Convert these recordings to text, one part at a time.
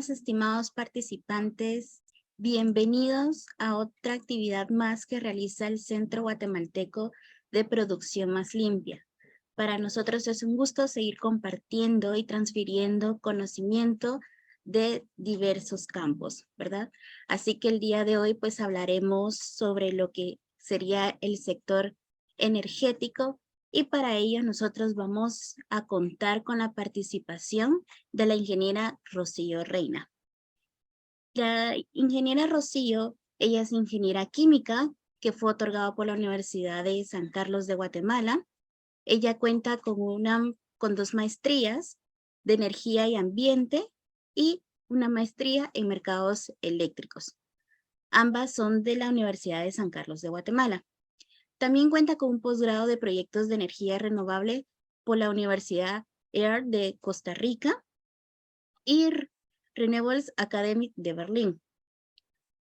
días, estimados participantes. Bienvenidos a otra actividad más que realiza el Centro Guatemalteco de Producción Más Limpia. Para nosotros es un gusto seguir compartiendo y transfiriendo conocimiento de diversos campos, ¿verdad? Así que el día de hoy pues hablaremos sobre lo que sería el sector energético y para ello nosotros vamos a contar con la participación de la ingeniera Rocío Reina. La ingeniera Rocío, ella es ingeniera química que fue otorgada por la Universidad de San Carlos de Guatemala. Ella cuenta con 2 maestrías de energía y ambiente y una maestría en mercados eléctricos. Ambas son de la Universidad de San Carlos de Guatemala. También cuenta con un posgrado de proyectos de energía renovable por la Universidad Air de Costa Rica y Renewables Academy de Berlín.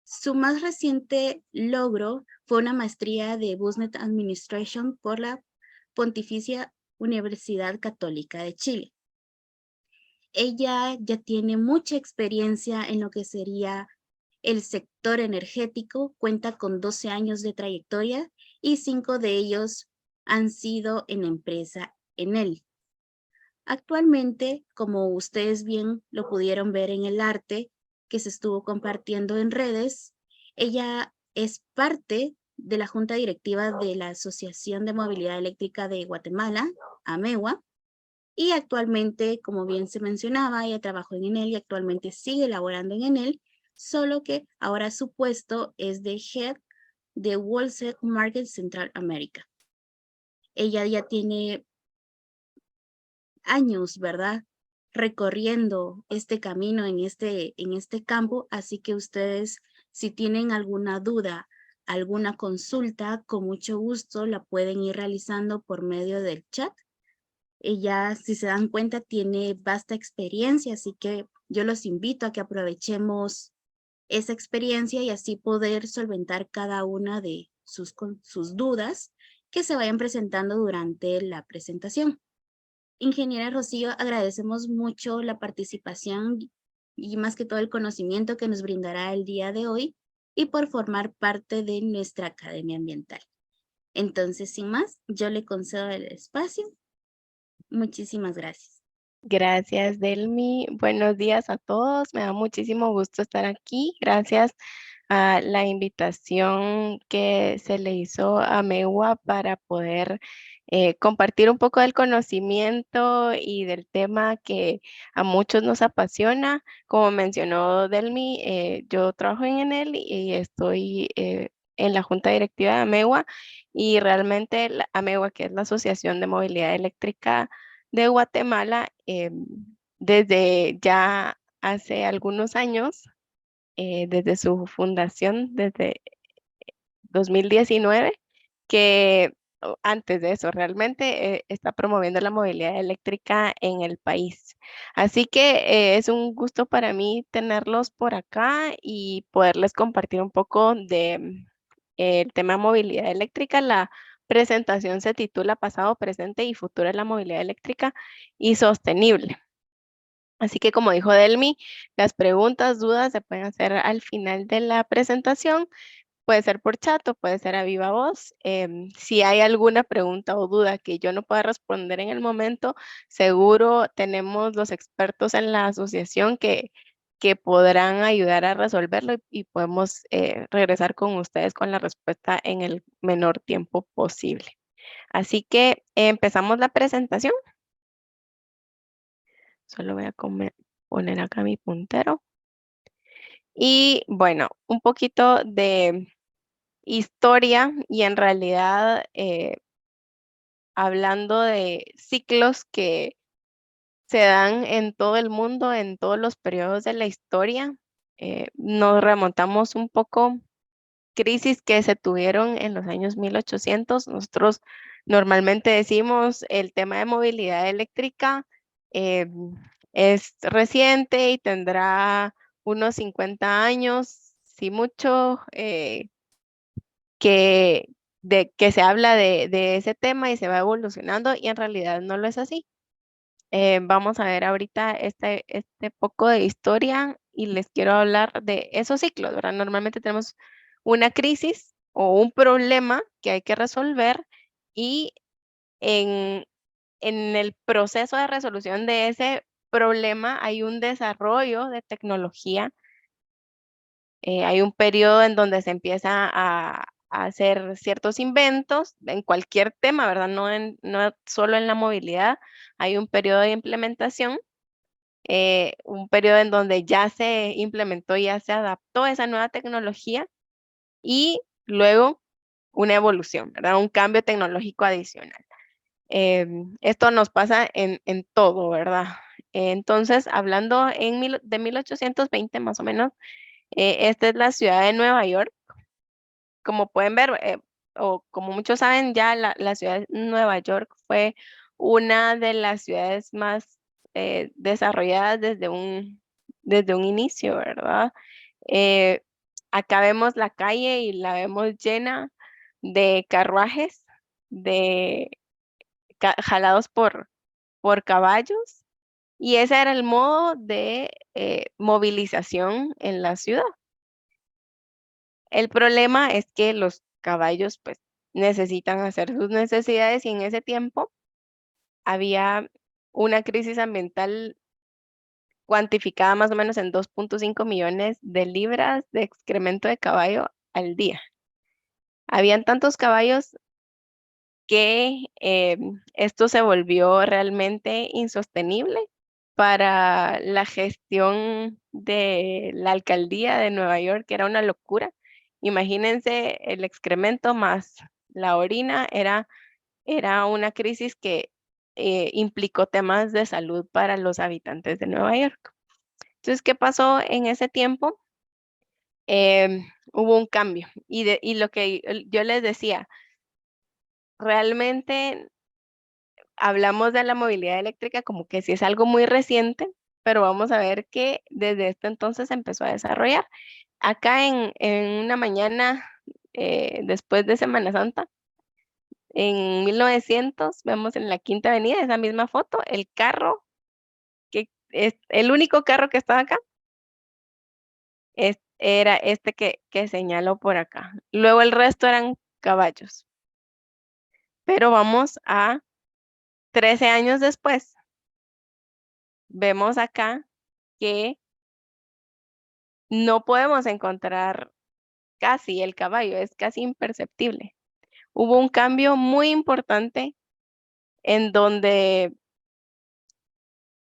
Su más reciente logro fue una maestría de Business Administration por la Pontificia Universidad Católica de Chile. Ella ya tiene mucha experiencia en lo que sería el sector energético, cuenta con 12 años de trayectoria y 5 de ellos han sido en la empresa Enel. Actualmente, como ustedes bien lo pudieron ver en el arte que se estuvo compartiendo en redes, ella es parte de la junta directiva de la Asociación de Movilidad Eléctrica de Guatemala, AMEGUA, y actualmente, como bien se mencionaba, ella trabajó en Enel y actualmente sigue laborando en Enel, solo que ahora su puesto es de Head de Wholesale Market Central America. Ella ya tiene años, ¿verdad? Recorriendo este camino en este campo, así que ustedes, si tienen alguna duda, alguna consulta, con mucho gusto la pueden ir realizando por medio del chat. Ella, si se dan cuenta, tiene vasta experiencia, así que yo los invito a que aprovechemos esa experiencia y así poder solventar cada una de sus dudas que se vayan presentando durante la presentación. Ingeniera Rocío, agradecemos mucho la participación y más que todo el conocimiento que nos brindará el día de hoy y por formar parte de nuestra Academia Ambiental. Entonces, sin más, yo le concedo el espacio. Muchísimas gracias. Gracias, Delmi. Buenos días a todos. Me da muchísimo gusto estar aquí. Gracias a la invitación que se le hizo a MEGUA para poder compartir un poco del conocimiento y del tema que a muchos nos apasiona. Como mencionó Delmi, yo trabajo en Enel y estoy en la junta directiva de AMEGUA y realmente la AMEGUA, que es la Asociación de Movilidad Eléctrica de Guatemala, desde ya hace algunos años, desde su fundación, desde 2019, que antes de eso realmente está promoviendo la movilidad eléctrica en el país. Así que es un gusto para mí tenerlos por acá y poderles compartir un poco de el tema movilidad eléctrica. La presentación se titula Pasado, Presente y Futuro de la Movilidad Eléctrica y Sostenible. Así que como dijo Delmi, las preguntas, dudas se pueden hacer al final de la presentación. Puede ser por chat o puede ser a viva voz. Si hay alguna pregunta o duda que yo no pueda responder en el momento, seguro tenemos los expertos en la asociación que podrán ayudar a resolverlo y podemos regresar con ustedes con la respuesta en el menor tiempo posible. Así que empezamos la presentación. Solo voy a poner acá mi puntero. Y bueno, un poquito de historia y en realidad hablando de ciclos que se dan en todo el mundo, en todos los periodos de la historia, nos remontamos un poco crisis que se tuvieron en los años 1800. Nosotros normalmente decimos el tema de movilidad eléctrica eh, es reciente y tendrá unos 50 años, si mucho, que se habla de ese tema y se va evolucionando y en realidad no lo es así. Vamos a ver ahorita este poco de historia y les quiero hablar de esos ciclos, ¿verdad? Normalmente tenemos una crisis o un problema que hay que resolver y en, en el proceso de resolución de ese problema hay un desarrollo de tecnología, hay un periodo en donde se empieza a hacer ciertos inventos en cualquier tema, ¿verdad? No solo en la movilidad, hay un periodo de implementación, un periodo en donde ya se implementó, ya se adaptó esa nueva tecnología y luego una evolución, ¿verdad? Un cambio tecnológico adicional. Esto nos pasa en todo, ¿verdad? Entonces, hablando de 1820 más o menos, esta es la ciudad de Nueva York. Como pueden ver, o como muchos saben, ya la ciudad de Nueva York fue una de las ciudades más desarrolladas desde un inicio, ¿verdad? Eh, Acá vemos la calle y la vemos llena de carruajes, de jalados por caballos, y ese era el modo de movilización en la ciudad. El problema es que los caballos pues necesitan hacer sus necesidades y en ese tiempo había una crisis ambiental cuantificada más o menos en 2,5 millones de libras de excremento de caballo al día. Habían tantos caballos que esto se volvió realmente insostenible para la gestión de la alcaldía de Nueva York, que era una locura. Imagínense el excremento más la orina, era una crisis que implicó temas de salud para los habitantes de Nueva York. Entonces, ¿qué pasó en ese tiempo? Hubo un cambio y lo que yo les decía, realmente hablamos de la movilidad eléctrica como que sí es algo muy reciente, pero vamos a ver que desde este entonces se empezó a desarrollar. Acá en una mañana después de Semana Santa, en 1900, vemos en la Quinta Avenida, esa misma foto, el carro, que es el único carro que estaba acá, era este que señalo por acá. Luego el resto eran caballos. Pero vamos a 13 años después, vemos acá que no podemos encontrar casi el caballo, es casi imperceptible. Hubo un cambio muy importante en donde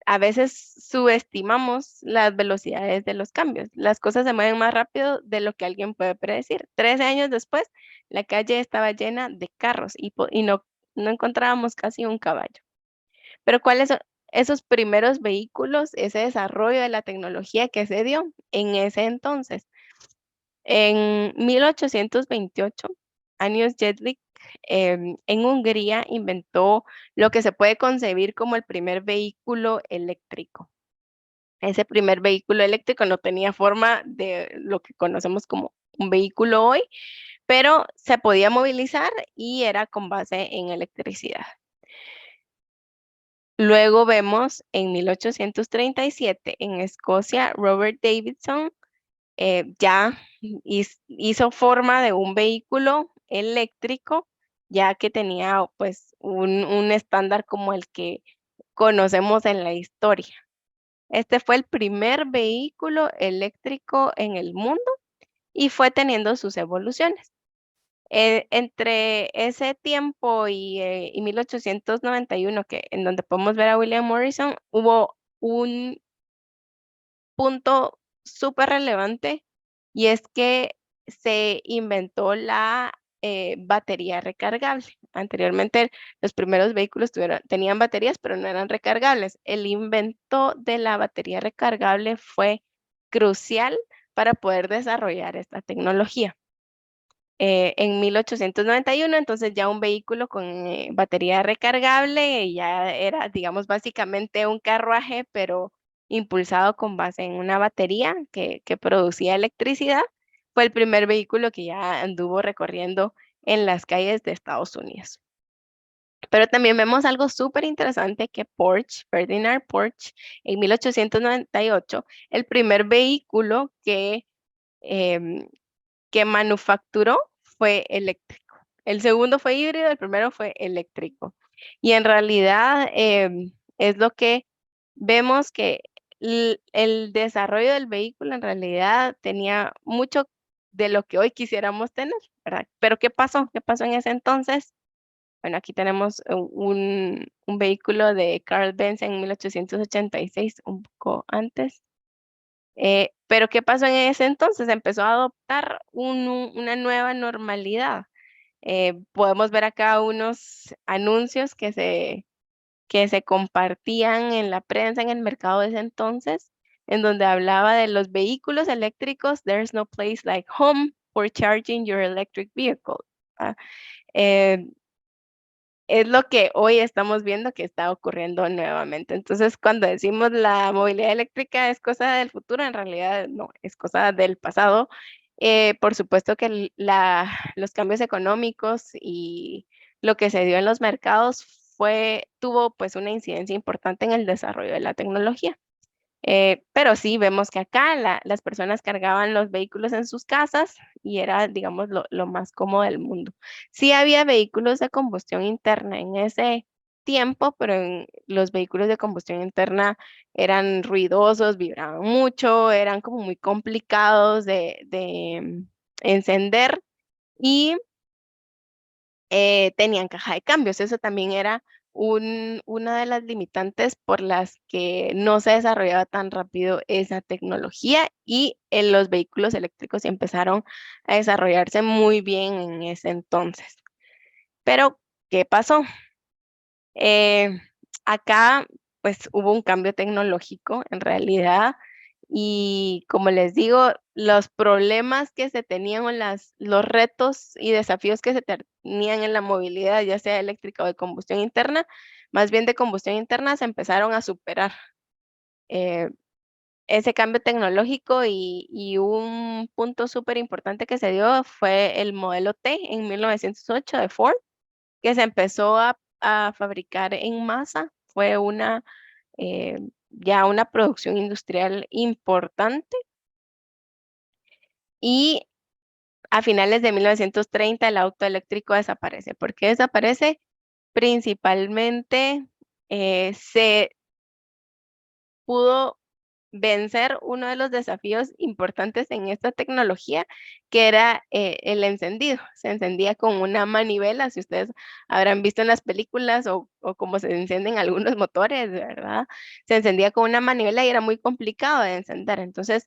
a veces subestimamos las velocidades de los cambios. Las cosas se mueven más rápido de lo que alguien puede predecir. 13 años después, la calle estaba llena de carros y no encontrábamos casi un caballo. Pero ¿cuáles son esos primeros vehículos, ese desarrollo de la tecnología que se dio en ese entonces? En 1828, Anius Jedlik en Hungría inventó lo que se puede concebir como el primer vehículo eléctrico. Ese primer vehículo eléctrico no tenía forma de lo que conocemos como un vehículo hoy, pero se podía movilizar y era con base en electricidad. Luego vemos en 1837 en Escocia, Robert Davidson ya hizo forma de un vehículo eléctrico, ya que tenía pues un estándar como el que conocemos en la historia. Este fue el primer vehículo eléctrico en el mundo y fue teniendo sus evoluciones. Entre ese tiempo y 1891, en donde podemos ver a William Morrison, hubo un punto súper relevante y es que se inventó la batería recargable. Anteriormente los primeros vehículos tenían baterías, pero no eran recargables. El invento de la batería recargable fue crucial para poder desarrollar esta tecnología. En 1891, entonces ya un vehículo con batería recargable ya era, digamos, básicamente un carruaje, pero impulsado con base en una batería que producía electricidad. Fue el primer vehículo que ya anduvo recorriendo en las calles de Estados Unidos. Pero también vemos algo súper interesante que Porsche, Ferdinand Porsche, en 1898, el primer vehículo em, que manufacturó fue eléctrico. El segundo fue híbrido, el primero fue eléctrico. Y en realidad es lo que vemos que el desarrollo del vehículo en realidad tenía mucho de lo que hoy quisiéramos tener, ¿verdad? Pero ¿qué pasó? ¿Qué pasó en ese entonces? Bueno, aquí tenemos un vehículo de Carl Benz en 1886, un poco antes. Pero ¿qué pasó en ese entonces? Empezó a adoptar una nueva normalidad. Podemos ver acá unos anuncios que se compartían en la prensa, en el mercado de ese entonces, en donde hablaba de los vehículos eléctricos. There's no place like home for charging your electric vehicle. Ah, eh, es lo que hoy estamos viendo que está ocurriendo nuevamente. Entonces, cuando decimos la movilidad eléctrica es cosa del futuro, en realidad no, es cosa del pasado. Por supuesto que los cambios económicos y lo que se dio en los mercados tuvo pues una incidencia importante en el desarrollo de la tecnología. Pero sí, vemos que acá las personas cargaban los vehículos en sus casas y era, digamos, lo más cómodo del mundo. Sí había vehículos de combustión interna en ese tiempo, pero los vehículos de combustión interna eran ruidosos, vibraban mucho, eran como muy complicados de encender y tenían caja de cambios. Eso también era una de las limitantes por las que no se desarrollaba tan rápido esa tecnología y los vehículos eléctricos empezaron a desarrollarse muy bien en ese entonces. Pero, ¿qué pasó? Eh, Acá, pues hubo un cambio tecnológico en realidad y como les digo, los problemas que se tenían o los retos y desafíos que se tenían en la movilidad, ya sea eléctrica o de combustión interna, más bien de combustión interna, se empezaron a superar. Eh, Ese cambio tecnológico y un punto súper importante que se dio fue el modelo T en 1908 de Ford que se empezó a fabricar en masa. Fue ya una producción industrial importante y a finales de 1930 el auto eléctrico desaparece. ¿Por qué desaparece? Principalmente se pudo vencer uno de los desafíos importantes en esta tecnología, que era el encendido. Se encendía con una manivela, si ustedes habrán visto en las películas o cómo se encienden algunos motores, ¿verdad? Se encendía con una manivela y era muy complicado de encender. Entonces,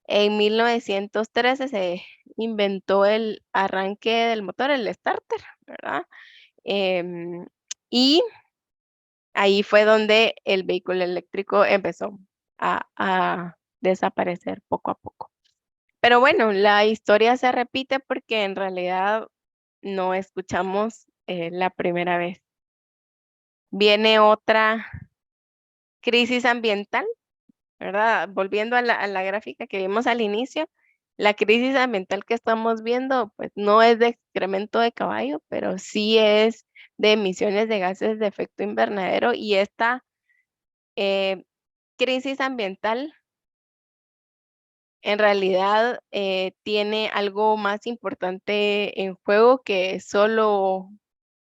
en 1913 se inventó el arranque del motor, el starter, ¿verdad? Em, y ahí fue donde el vehículo eléctrico empezó a desaparecer poco a poco. Pero bueno, la historia se repite porque en realidad no escuchamos la primera vez. Viene otra crisis ambiental, ¿verdad? Volviendo a la gráfica que vimos al inicio, la crisis ambiental que estamos viendo, pues no es de excremento de caballo, pero sí es de emisiones de gases de efecto invernadero y esta eh, crisis ambiental en realidad tiene algo más importante en juego que solo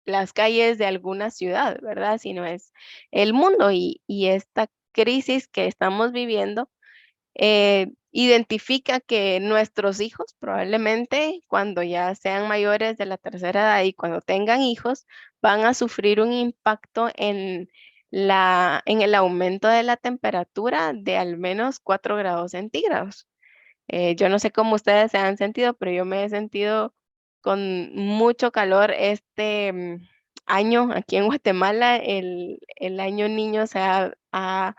las calles de alguna ciudad, ¿verdad? Sino es el mundo y esta crisis que estamos viviendo identifica que nuestros hijos probablemente cuando ya sean mayores de la tercera edad y cuando tengan hijos van a sufrir un impacto en el aumento de la temperatura de al menos 4 grados centígrados. Yo no sé cómo ustedes se han sentido, pero yo me he sentido con mucho calor año aquí en Guatemala. El año niño ha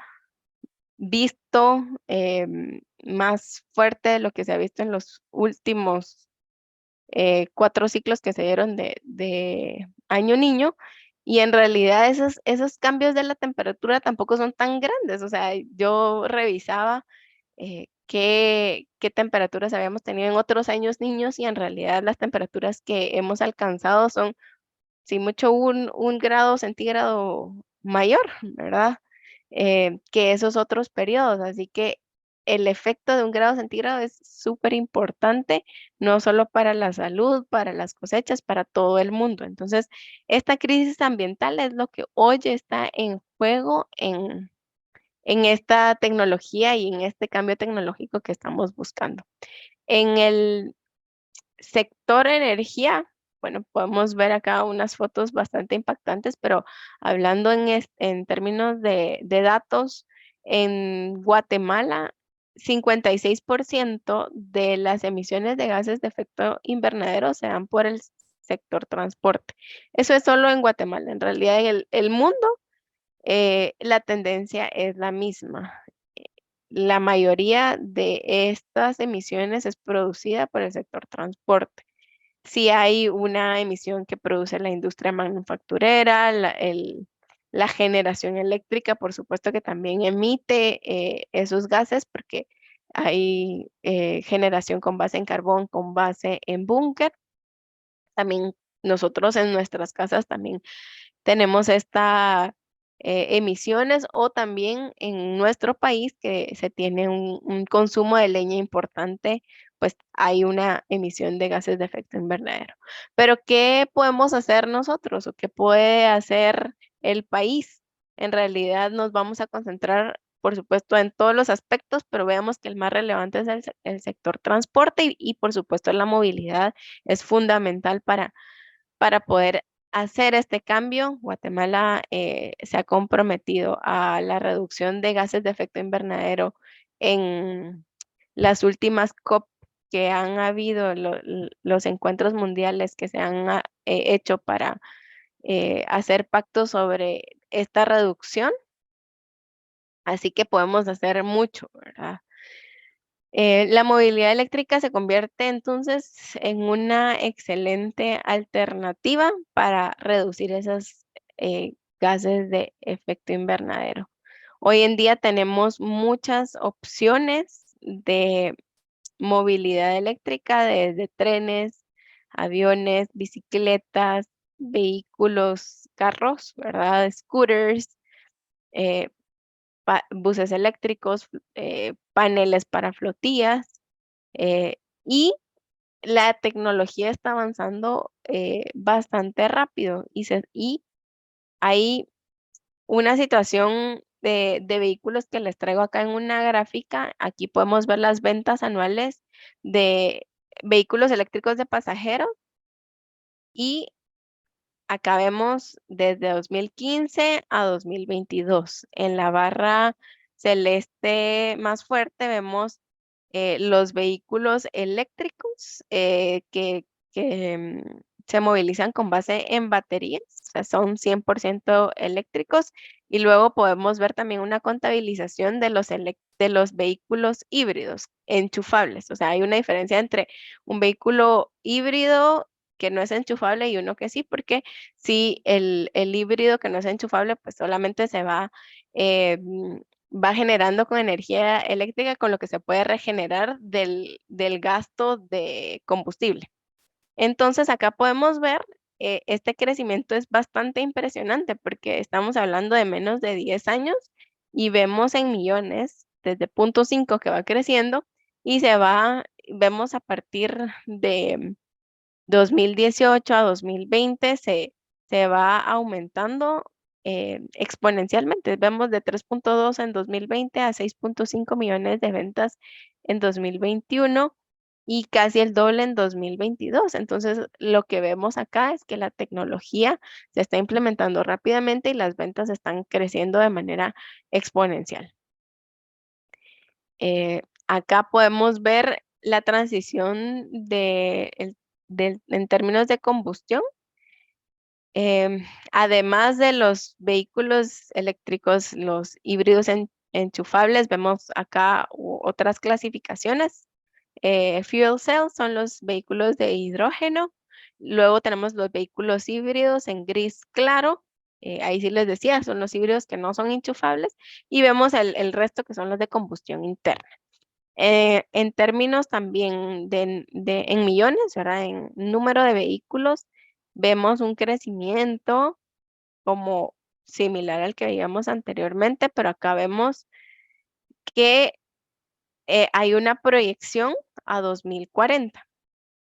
visto más fuerte de lo que se ha visto en los últimos 4 ciclos que se dieron de año niño. Y en realidad esos cambios de la temperatura tampoco son tan grandes. O sea, yo revisaba qué temperaturas habíamos tenido en otros años niños y en realidad las temperaturas que hemos alcanzado son si mucho un grado centígrado mayor, ¿verdad? Que esos otros periodos. Así que el efecto de un grado centígrado es súper importante, no solo para la salud, para las cosechas, para todo el mundo. Entonces, esta crisis ambiental es lo que hoy está en juego en esta tecnología y en este cambio tecnológico que estamos buscando. En el sector energía, bueno, podemos ver acá unas fotos bastante impactantes, pero hablando en términos de datos, en Guatemala, 56% de las emisiones de gases de efecto invernadero se dan por el sector transporte. Eso es solo en Guatemala. En realidad, en el mundo, la tendencia es la misma. La mayoría de estas emisiones es producida por el sector transporte. Si hay una emisión que produce la industria manufacturera, la generación eléctrica, por supuesto que también emite esos gases porque hay generación con base en carbón, con base en búnker. También nosotros en nuestras casas también tenemos estas emisiones o también en nuestro país que se tiene un consumo de leña importante, pues hay una emisión de gases de efecto invernadero. Pero ¿qué podemos hacer nosotros o qué puede hacer el país? En realidad nos vamos a concentrar, por supuesto, en todos los aspectos, pero veamos que el más relevante es el sector transporte y, por supuesto, la movilidad es fundamental para poder hacer este cambio. Guatemala se ha comprometido a la reducción de gases de efecto invernadero en las últimas COP que han habido, los encuentros mundiales que se han hecho para hacer pactos sobre esta reducción. Así que podemos hacer mucho, ¿verdad? La movilidad eléctrica se convierte entonces en una excelente alternativa para reducir esos gases de efecto invernadero. Hoy en día tenemos muchas opciones de movilidad eléctrica, desde trenes, aviones, bicicletas, vehículos, carros, ¿verdad? Scooters, eh, buses eléctricos, paneles para flotillas, eh, y la tecnología está avanzando bastante rápido y hay una situación de vehículos que les traigo acá en una gráfica. Aquí podemos ver las ventas anuales de vehículos eléctricos de pasajeros y acá vemos desde 2015 a 2022. En la barra celeste más fuerte vemos los vehículos eléctricos que se movilizan con base en baterías, o sea, son 100% eléctricos. Y luego podemos ver también una contabilización de los vehículos híbridos enchufables. O sea, hay una diferencia entre un vehículo híbrido que no es enchufable y uno que sí, porque si el híbrido que no es enchufable, pues solamente va generando con energía eléctrica, con lo que se puede regenerar del gasto de combustible. Entonces, acá podemos ver, este crecimiento es bastante impresionante porque estamos hablando de menos de 10 años y vemos en millones desde punto 5 que va creciendo y vemos a partir de 2018 a 2020 se va aumentando exponencialmente. Vemos de 3.2 en 2020 a 6.5 millones de ventas en 2021 y casi el doble en 2022. Entonces, lo que vemos acá es que la tecnología se está implementando rápidamente y las ventas están creciendo de manera exponencial. Acá podemos ver la transición en términos de combustión. Además de los vehículos eléctricos, los híbridos enchufables, vemos acá otras clasificaciones. Fuel cells son los vehículos de hidrógeno. Luego tenemos los vehículos híbridos en gris claro. Ahí sí les decía, son los híbridos que no son enchufables. Y vemos el resto que son los de combustión interna. En términos también en millones, ¿verdad? En número de vehículos, vemos un crecimiento como similar al que veíamos anteriormente, pero acá vemos que hay una proyección a 2040.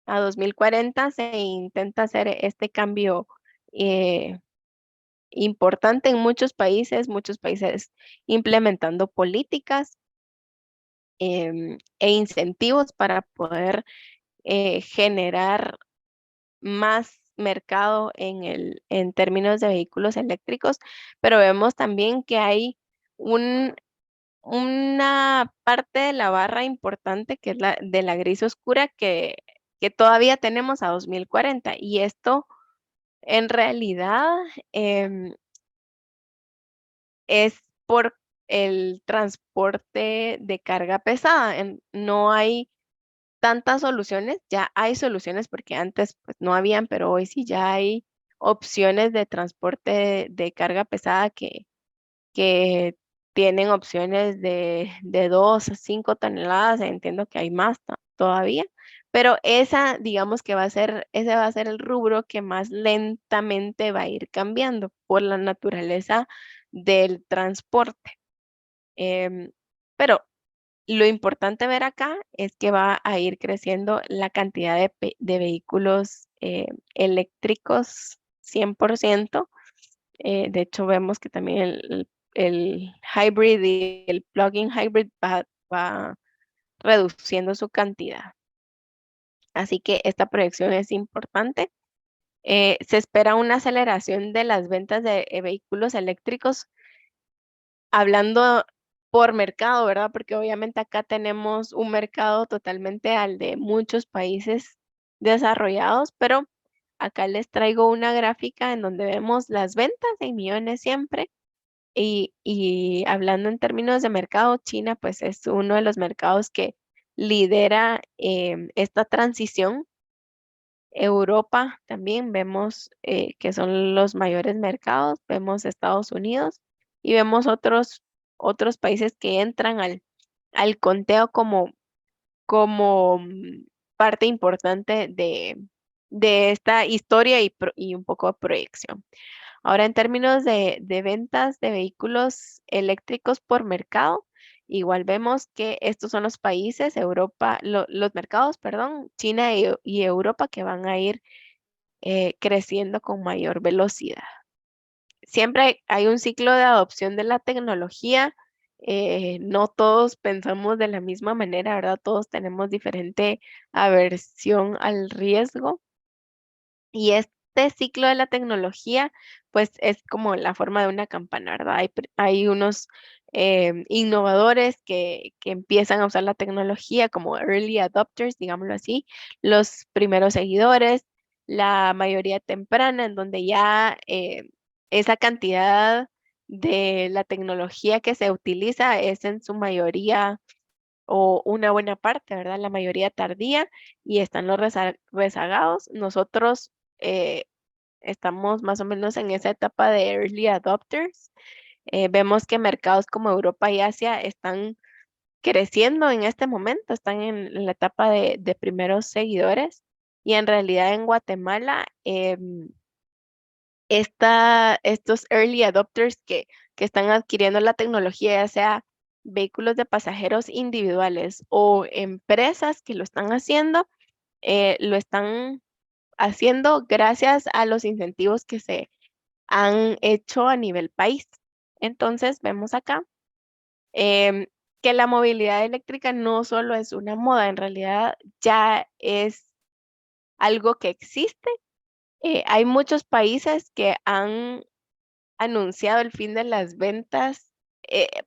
A 2040 se intenta hacer este cambio eh, importante en muchos países implementando políticas e incentivos para poder generar más mercado en términos de vehículos eléctricos, pero vemos también que hay un, una parte de la barra importante que es la de la gris oscura que todavía tenemos a 2040 y esto en realidad em, es por el transporte de carga pesada. No hay tantas soluciones, ya hay soluciones porque antes pues no habían, pero hoy sí ya hay opciones de transporte de carga pesada que tienen opciones de 2 a 5 toneladas, entiendo que hay más todavía, pero esa digamos que ese va a ser el rubro que más lentamente va a ir cambiando por la naturaleza del transporte. Em, pero lo importante ver acá es que va a ir creciendo la cantidad de vehículos eléctricos 100%. De hecho, vemos que también el hybrid y el plug-in hybrid va reduciendo su cantidad. Así que esta proyección es importante. Se espera una aceleración de las ventas de vehículos eléctricos hablando por mercado, ¿verdad? Porque obviamente acá tenemos un mercado totalmente al de muchos países desarrollados, pero acá les traigo una gráfica en donde vemos las ventas en millones siempre. Y hablando en términos de mercado, China pues es uno de los mercados que lidera esta transición. Europa también vemos que son los mayores mercados, vemos Estados Unidos y vemos otros países que entran al conteo como parte importante de esta historia y un poco de proyección. Ahora, en términos de ventas de vehículos eléctricos por mercado, igual vemos que estos son los países, Europa, los mercados, perdón, China y Europa que van a ir creciendo con mayor velocidad. Siempre hay un ciclo de adopción de la tecnología. No todos pensamos de la misma manera, ¿verdad? Todos tenemos diferente aversión al riesgo. Y este ciclo de la tecnología, pues es como la forma de una campana, ¿verdad? Hay unos innovadores que empiezan a usar la tecnología como early adopters, digámoslo así, los primeros seguidores, la mayoría temprana, en donde ya esa cantidad de la tecnología que se utiliza es en su mayoría o una buena parte, ¿verdad? La mayoría tardía y están los rezagados. Nosotros eh, estamos más o menos en esa etapa de early adopters. Vemos que mercados como Europa y Asia están creciendo en este momento, están en la etapa de primeros seguidores y en realidad en Guatemala estos early adopters que están adquiriendo la tecnología, ya sea vehículos de pasajeros individuales o empresas que lo están haciendo gracias a los incentivos que se han hecho a nivel país. Entonces, vemos acá em, que la movilidad eléctrica no solo es una moda, en realidad ya es algo que existe. Hay muchos países que han anunciado el fin de las ventas,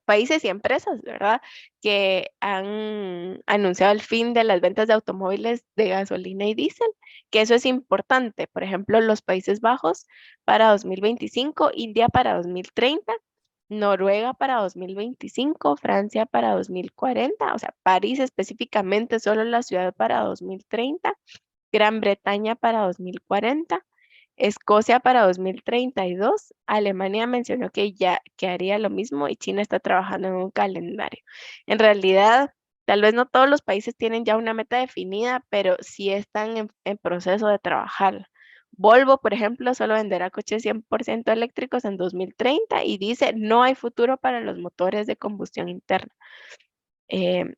países y empresas, ¿verdad? Que han anunciado el fin de las ventas de automóviles de gasolina y diésel, que eso es importante. Por ejemplo, los Países Bajos para 2025, India para 2030, Noruega para 2025, Francia para 2040, o sea, París específicamente, solo la ciudad para 2030, Gran Bretaña para 2040. Escocia para 2032, Alemania mencionó que ya que haría lo mismo y China está trabajando en un calendario. En realidad, tal vez no todos los países tienen ya una meta definida, pero sí están en proceso de trabajar, Volvo, por ejemplo, solo venderá coches 100% eléctricos en 2030 y dice no hay futuro para los motores de combustión interna. Eh,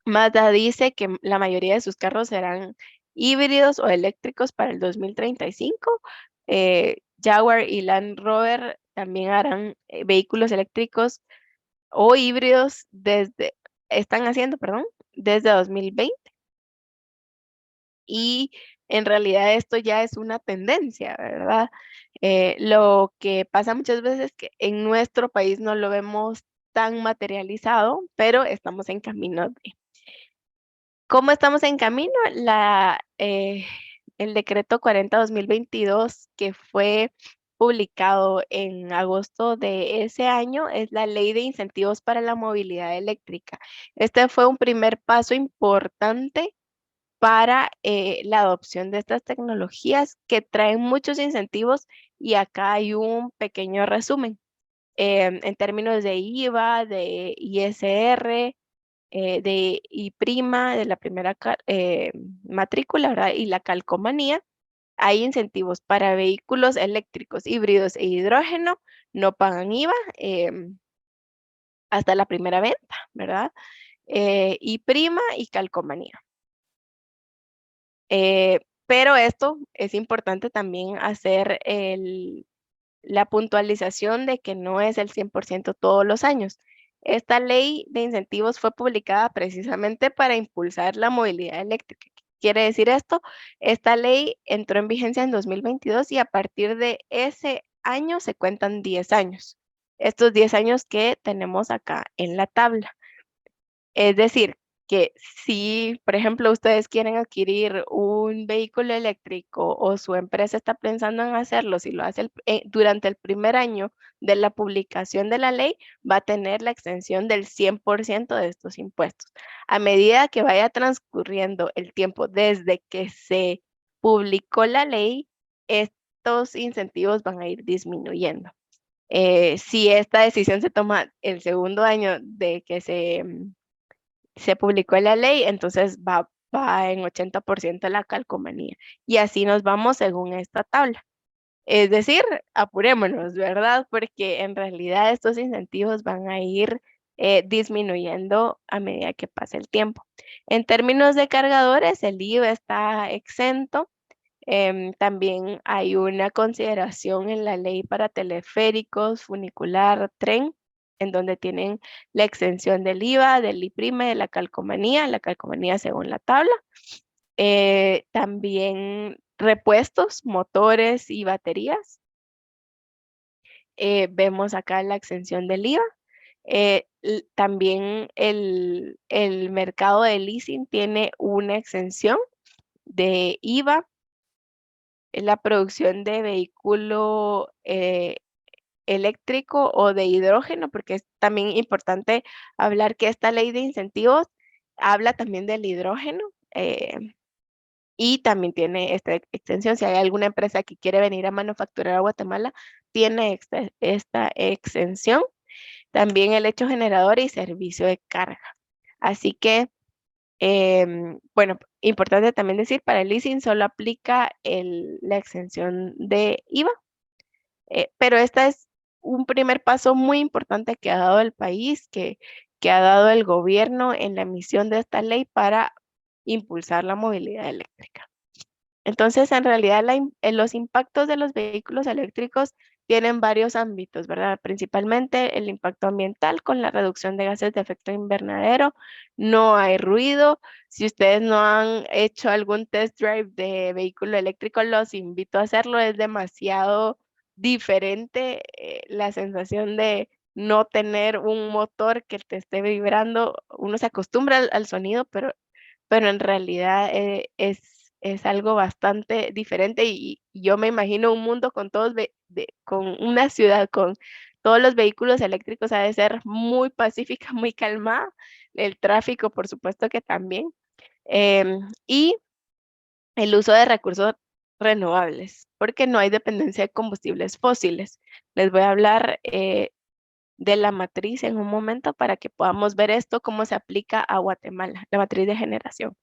Mazda dice que la mayoría de sus carros serán híbridos o eléctricos para el 2035. Jaguar y Land Rover también harán vehículos eléctricos o híbridos están haciendo, perdón, desde 2020. Y en realidad esto ya es una tendencia, ¿verdad? Lo que pasa muchas veces es que en nuestro país no lo vemos tan materializado, pero estamos en camino de. ¿Cómo estamos en camino? El decreto 40/2022 que fue publicado en agosto de ese año es la Ley de Incentivos para la Movilidad Eléctrica. Este fue un primer paso importante para la adopción de estas tecnologías que traen muchos incentivos y acá hay un pequeño resumen. En términos de IVA, de ISR, de I prima, de la primera matrícula, ¿verdad? Y la calcomanía, hay incentivos para vehículos eléctricos, híbridos e hidrógeno, no pagan IVA hasta la primera venta, ¿verdad? I prima y calcomanía. Pero esto es importante también hacer la puntualización de que no es el 100% todos los años. Esta ley de incentivos fue publicada precisamente para impulsar la movilidad eléctrica. ¿Qué quiere decir esto? Esta ley entró en vigencia en 2022 y a partir de ese año se cuentan 10 años. Estos 10 años que tenemos acá en la tabla. Es decir, que si, por ejemplo, ustedes quieren adquirir un vehículo eléctrico o su empresa está pensando en hacerlo, si lo hace durante el primer año de la publicación de la ley, va a tener la exención del 100% de estos impuestos. A medida que vaya transcurriendo el tiempo desde que se publicó la ley, estos incentivos van a ir disminuyendo. Si esta decisión se toma el segundo año de que se publicó la ley, entonces va en 80% la calcomanía. Y así nos vamos según esta tabla. Es decir, apurémonos, ¿verdad? Porque en realidad estos incentivos van a ir disminuyendo a medida que pasa el tiempo. En términos de cargadores, el IVA está exento. También hay una consideración en la ley para teleféricos, funicular, tren, en donde tienen la exención del IVA, del IPRIME, de la calcomanía según la tabla. También repuestos, motores y baterías. Vemos acá la exención del IVA. También el mercado de leasing tiene una exención de IVA. La producción de vehículo eléctrico o de hidrógeno, porque es también importante hablar que esta ley de incentivos habla también del hidrógeno y también tiene esta extensión. Si hay alguna empresa que quiere venir a manufacturar a Guatemala, tiene esta exención. También el hecho generador y servicio de carga. Así que bueno, importante también decir, para el leasing solo aplica la exención de IVA, pero esta es un primer paso muy importante que ha dado el país, que ha dado el gobierno en la emisión de esta ley para impulsar la movilidad eléctrica. Entonces, en realidad, los impactos de los vehículos eléctricos tienen varios ámbitos, ¿verdad? Principalmente el impacto ambiental con la reducción de gases de efecto invernadero. No hay ruido. Si ustedes no han hecho algún test drive de vehículo eléctrico, los invito a hacerlo. Es demasiado diferente la sensación de no tener un motor que te esté vibrando. Uno se acostumbra al sonido, pero en realidad es algo bastante diferente y yo me imagino un mundo con con una ciudad con todos los vehículos eléctricos ha de ser muy pacífica, muy calmada, el tráfico por supuesto que también, y el uso de recursos renovables, porque no hay dependencia de combustibles fósiles. Les voy a hablar de la matriz en un momento para que podamos ver esto, cómo se aplica a Guatemala, la matriz de generación.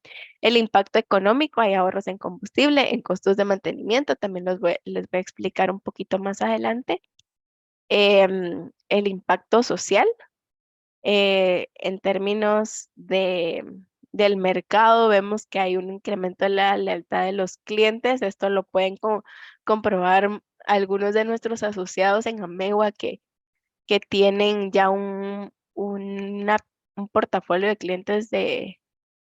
El impacto económico, hay ahorros en combustible, en costos de mantenimiento, también les voy a explicar un poquito más adelante. El impacto social, en términos del mercado, vemos que hay un incremento en la lealtad de los clientes. Esto lo pueden comprobar algunos de nuestros asociados en Amewa que tienen ya un portafolio de clientes de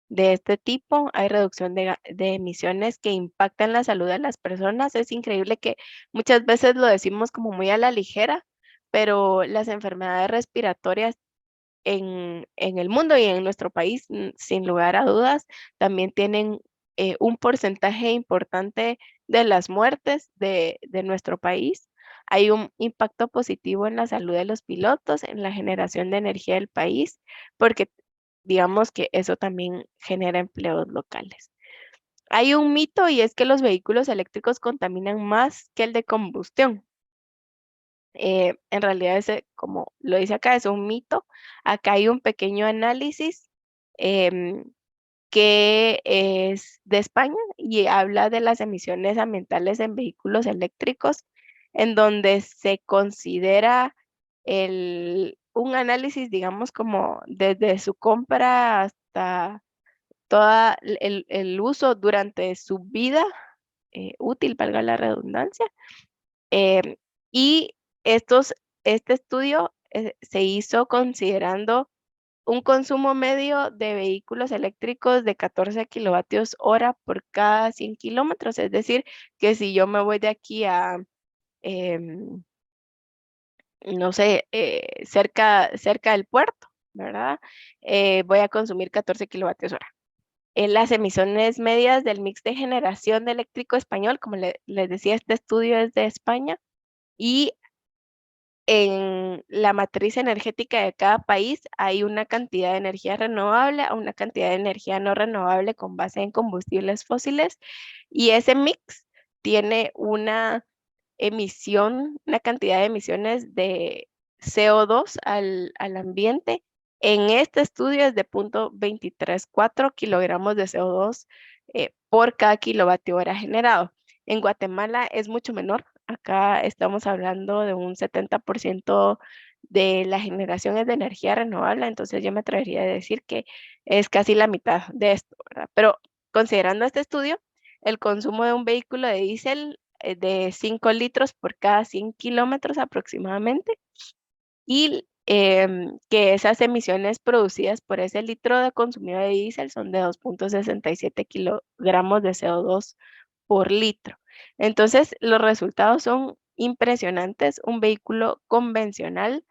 este tipo. Hay reducción de emisiones que impactan la salud de las personas. Es increíble que muchas veces lo decimos como muy a la ligera, pero las enfermedades respiratorias en el mundo y en nuestro país, sin lugar a dudas, también tienen un porcentaje importante de las muertes de nuestro país. Hay un impacto positivo en la salud de los pilotos, en la generación de energía del país, porque digamos que eso también genera empleos locales. Hay un mito y es que los vehículos eléctricos contaminan más que el de combustión. En realidad, como lo dice acá, es un mito. Acá hay un pequeño análisis em, que es de España y habla de las emisiones ambientales en vehículos eléctricos, en donde se considera un análisis, digamos, como desde su compra hasta todo el uso durante su vida útil, valga la redundancia. Em, y este estudio se hizo considerando un consumo medio de vehículos eléctricos de 14 kilovatios hora por cada 100 kilómetros. Es decir, que si yo me voy de aquí a, em, no sé, cerca del puerto, ¿verdad? Voy a consumir 14 kilovatios hora. Las emisiones medias del mix de generación de eléctrico español, como les decía, este estudio es de España. Y en la matriz energética de cada país hay una cantidad de energía renovable, una cantidad de energía no renovable con base en combustibles fósiles, y ese mix tiene una cantidad de emisiones de CO2 al ambiente. En este estudio es de 0.234 kilogramos de CO2 por cada kilovatio hora generado. En Guatemala es mucho menor. Acá estamos hablando de un 70% de la generación es de energía renovable, entonces yo me atrevería a decir que es casi la mitad de esto, ¿verdad? Pero considerando este estudio, el consumo de un vehículo de diésel de 5 litros por cada 100 kilómetros aproximadamente, y que esas emisiones producidas por ese litro de consumido de diésel son de 2.67 kilogramos de CO2 por litro. Entonces, los resultados son impresionantes. Un vehículo convencional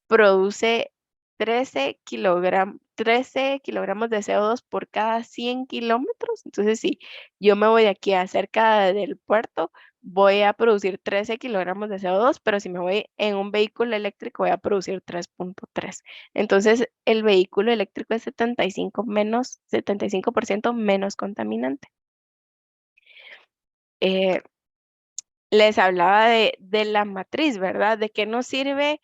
produce 13 kilogramos de CO2 por cada 100 kilómetros. Entonces, si yo me voy de aquí a cerca del puerto, voy a producir 13 kilogramos de CO2, pero si me voy en un vehículo eléctrico, voy a producir 3.3. Entonces, el vehículo eléctrico es 75% menos contaminante. Eh, Les hablaba de la matriz, ¿verdad? ¿De qué nos sirve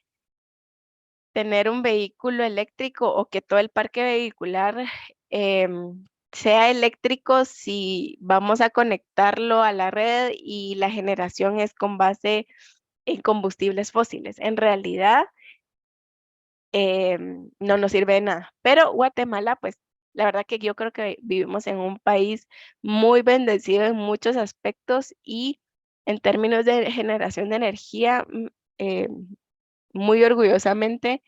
tener un vehículo eléctrico o que todo el parque vehicular sea eléctrico si vamos a conectarlo a la red y la generación es con base en combustibles fósiles? En realidad, no nos sirve de nada. Pero Guatemala, pues la verdad que yo creo que vivimos en un país muy bendecido en muchos aspectos y en términos de generación de energía, eh, muy orgullosamente,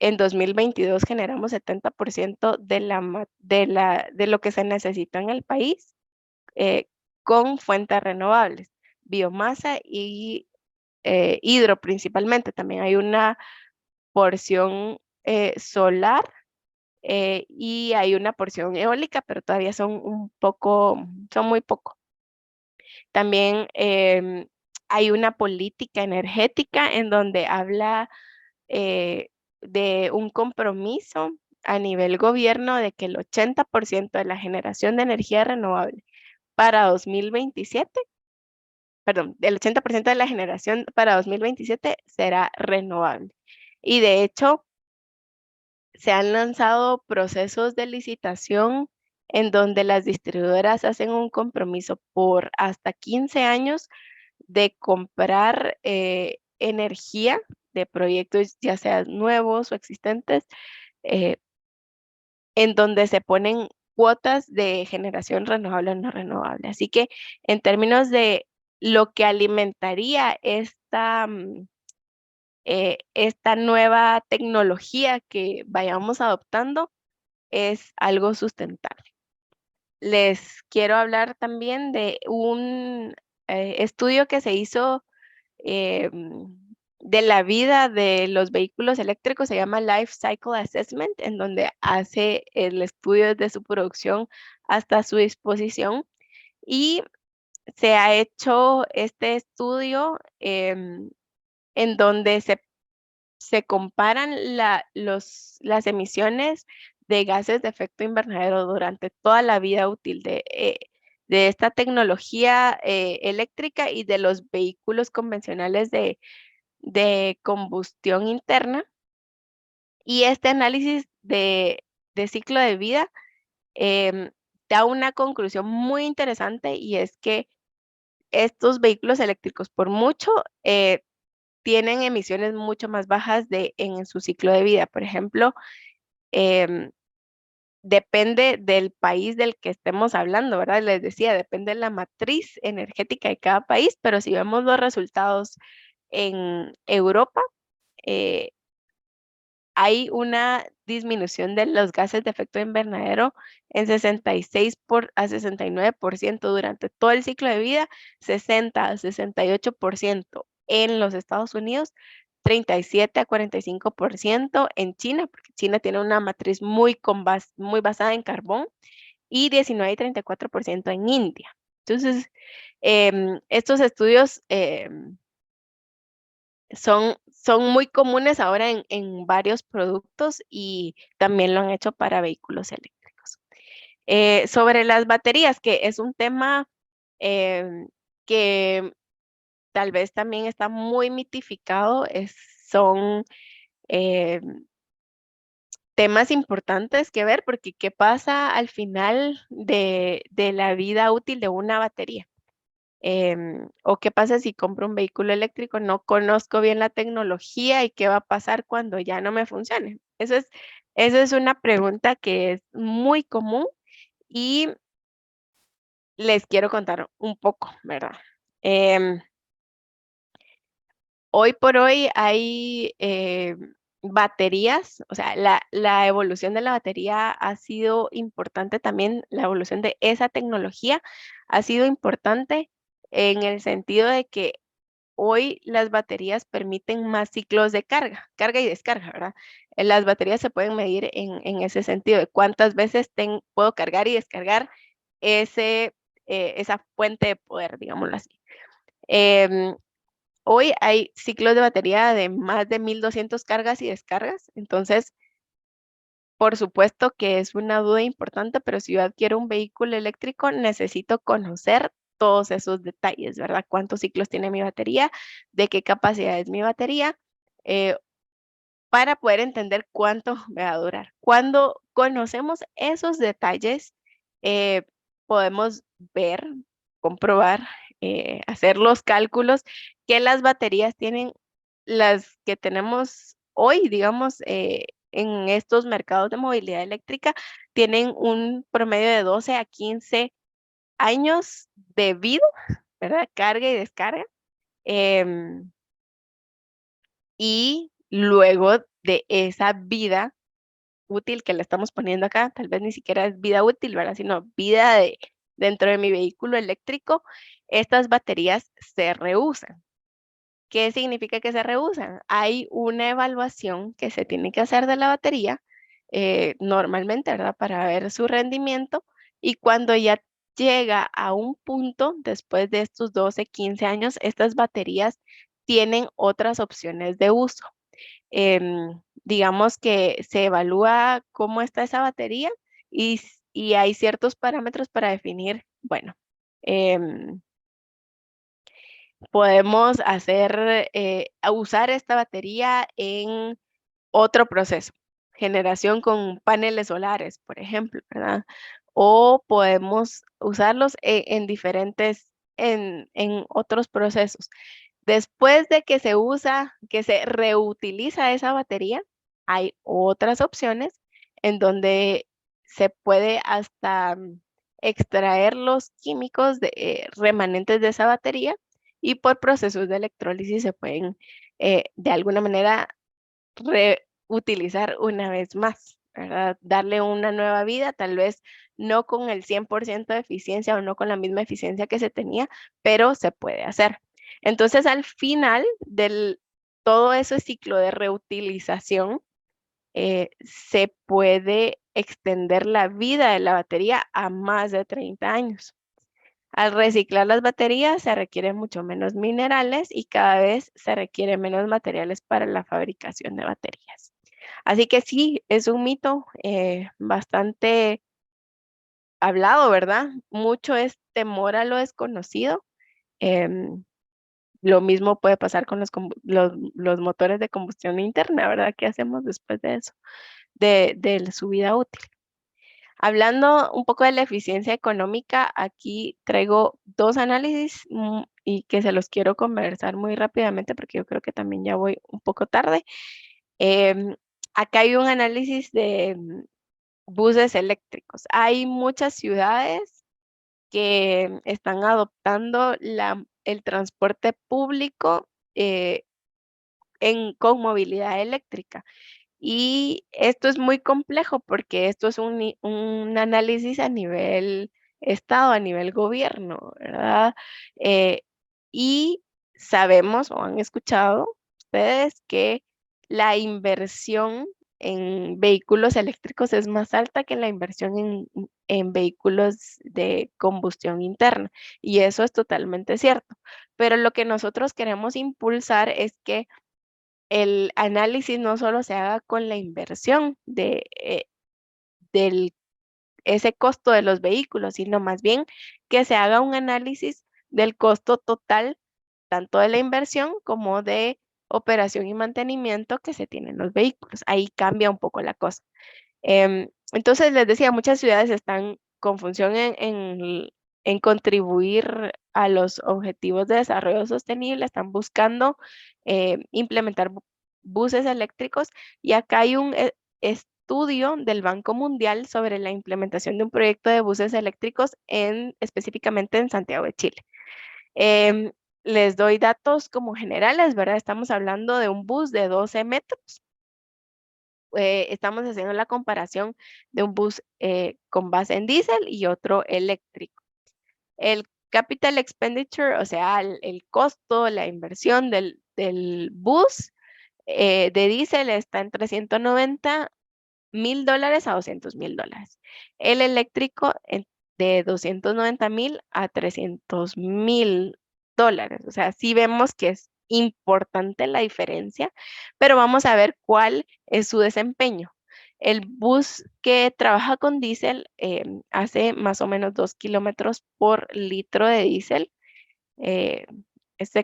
en 2022 generamos 70% de lo que se necesita en el país eh, con fuentes renovables, biomasa y hidro principalmente. También hay una porción solar y hay una porción eólica, pero todavía son muy poco. También hay una política energética en donde habla eh, de un compromiso a nivel gobierno de que el 80% de la generación de energía renovable para 2027 perdón, el 80% de la generación para 2027 será renovable. Y de hecho, se han lanzado procesos de licitación en donde las distribuidoras hacen un compromiso por hasta 15 años de comprar energía de proyectos, ya sean nuevos o existentes, eh, en donde se ponen cuotas de generación renovable o no renovable. Así que en términos de lo que alimentaría esta nueva tecnología que vayamos adoptando, es algo sustentable. Les quiero hablar también de un estudio que se hizo eh, de la vida de los vehículos eléctricos, se llama Life Cycle Assessment, en donde hace el estudio desde su producción hasta su disposición. Y se ha hecho este estudio en donde se comparan las emisiones de gases de efecto invernadero durante toda la vida útil de esta tecnología eléctrica y de los vehículos convencionales de combustión interna. Y este análisis de ciclo de vida em, da una conclusión muy interesante, y es que estos vehículos eléctricos, por mucho, tienen emisiones mucho más bajas en su ciclo de vida. Por ejemplo, em, depende del país del que estemos hablando, ¿verdad? Les decía, depende de la matriz energética de cada país, pero si vemos los resultados en Europa, eh, hay una disminución de los gases de efecto invernadero en 66 a 69% durante todo el ciclo de vida, 60 a 68% en los Estados Unidos, 37 a 45% en China, porque China tiene una matriz muy basada en carbón, y 19 y 34% en India. Entonces, estos estudios son muy comunes ahora en varios productos, y también lo han hecho para vehículos eléctricos. Sobre las baterías, que es un tema que tal vez también está muy mitificado, son eh, temas importantes que ver, porque ¿qué pasa al final de la vida útil de una batería? O qué pasa si compro un vehículo eléctrico, no conozco bien la tecnología, y qué va a pasar cuando ya no me funcione. Eso es una pregunta que es muy común, y les quiero contar un poco, ¿verdad? Em, Hoy por hoy hay baterías, o sea, la evolución de la batería ha sido importante también, la evolución de esa tecnología ha sido importante en el sentido de que hoy las baterías permiten más ciclos de carga y descarga, ¿verdad? Las baterías se pueden medir en ese sentido, de cuántas veces puedo cargar y descargar esa fuente de poder, digámoslo así. Em, Hoy hay ciclos de batería de más de 1200 cargas y descargas, entonces, por supuesto que es una duda importante, pero si yo adquiero un vehículo eléctrico, necesito conocer todos esos detalles, ¿verdad? ¿Cuántos ciclos tiene mi batería? ¿De qué capacidad es mi batería? Eh, para poder entender cuánto me va a durar. Cuando conocemos esos detalles, eh, podemos ver, comprobar, hacer los cálculos que las baterías tienen, las que tenemos hoy, digamos, en estos mercados de movilidad eléctrica, tienen un promedio de 12 a 15 años de vida, ¿verdad? Carga y descarga. Em, y luego de esa vida útil que le estamos poniendo acá, tal vez ni siquiera es vida útil, ¿verdad? Sino vida dentro de mi vehículo eléctrico, estas baterías se reusan. ¿Qué significa que se reusan? Hay una evaluación que se tiene que hacer de la batería, normalmente, ¿verdad? Para ver su rendimiento, y cuando ya llega a un punto, después de estos 12, 15 años, estas baterías tienen otras opciones de uso. Digamos que se evalúa cómo está esa batería, y hay ciertos parámetros para definir, bueno, em, podemos usar esta batería en otro proceso, generación con paneles solares, por ejemplo, ¿verdad? O podemos usarlos en otros procesos. Después de que se usa, que se reutiliza esa batería, hay otras opciones en donde se puede hasta extraer los químicos remanentes de esa batería y por procesos de electrólisis se pueden de alguna manera reutilizar una vez más, ¿verdad? Darle una nueva vida, tal vez no con el 100% de eficiencia o no con la misma eficiencia que se tenía, pero se puede hacer. Entonces, al final del todo ese ciclo de reutilización, se puede extender la vida de la batería a más de 30 años. Al reciclar las baterías se requieren mucho menos minerales y cada vez se requiere menos materiales para la fabricación de baterías. Así que sí, es un mito bastante hablado, ¿verdad? Mucho es temor a lo desconocido. Em, lo mismo puede pasar con los motores de combustión interna, ¿verdad? ¿Qué hacemos después de eso? De su vida útil. Hablando un poco de la eficiencia económica, aquí traigo dos análisis y que se los quiero conversar muy rápidamente porque yo creo que también ya voy un poco tarde. Em, Acá hay un análisis de buses eléctricos. Hay muchas ciudades que están adoptando el transporte público con movilidad eléctrica. Y esto es muy complejo porque esto es un análisis a nivel estado, a nivel gobierno, ¿verdad? Eh, y sabemos o han escuchado ustedes que la inversión en vehículos eléctricos es más alta que la inversión en vehículos de combustión interna. Y eso es totalmente cierto. Pero lo que nosotros queremos impulsar es que el análisis no solo se haga con la inversión del ese costo de los vehículos, sino más bien que se haga un análisis del costo total, tanto de la inversión como de operación y mantenimiento que se tienen los vehículos. Ahí cambia un poco la cosa. Entonces, les decía, muchas ciudades están con función en contribuir a los objetivos de desarrollo sostenible, están buscando implementar buses eléctricos y acá hay un estudio del Banco Mundial sobre la implementación de un proyecto de buses eléctricos específicamente en Santiago de Chile. Em, Les doy datos como generales, ¿verdad? Estamos hablando de un bus de 12 metros. Estamos haciendo la comparación de un bus con base en diésel y otro eléctrico. El capital expenditure, o sea, el costo, la inversión del bus de diésel está entre $190,000 a $200,000. El eléctrico de $290,000 a $300,000. O sea, sí vemos que es importante la diferencia, pero vamos a ver cuál es su desempeño. El bus que trabaja con diésel hace más o menos 2 kilómetros por litro de diésel, eh,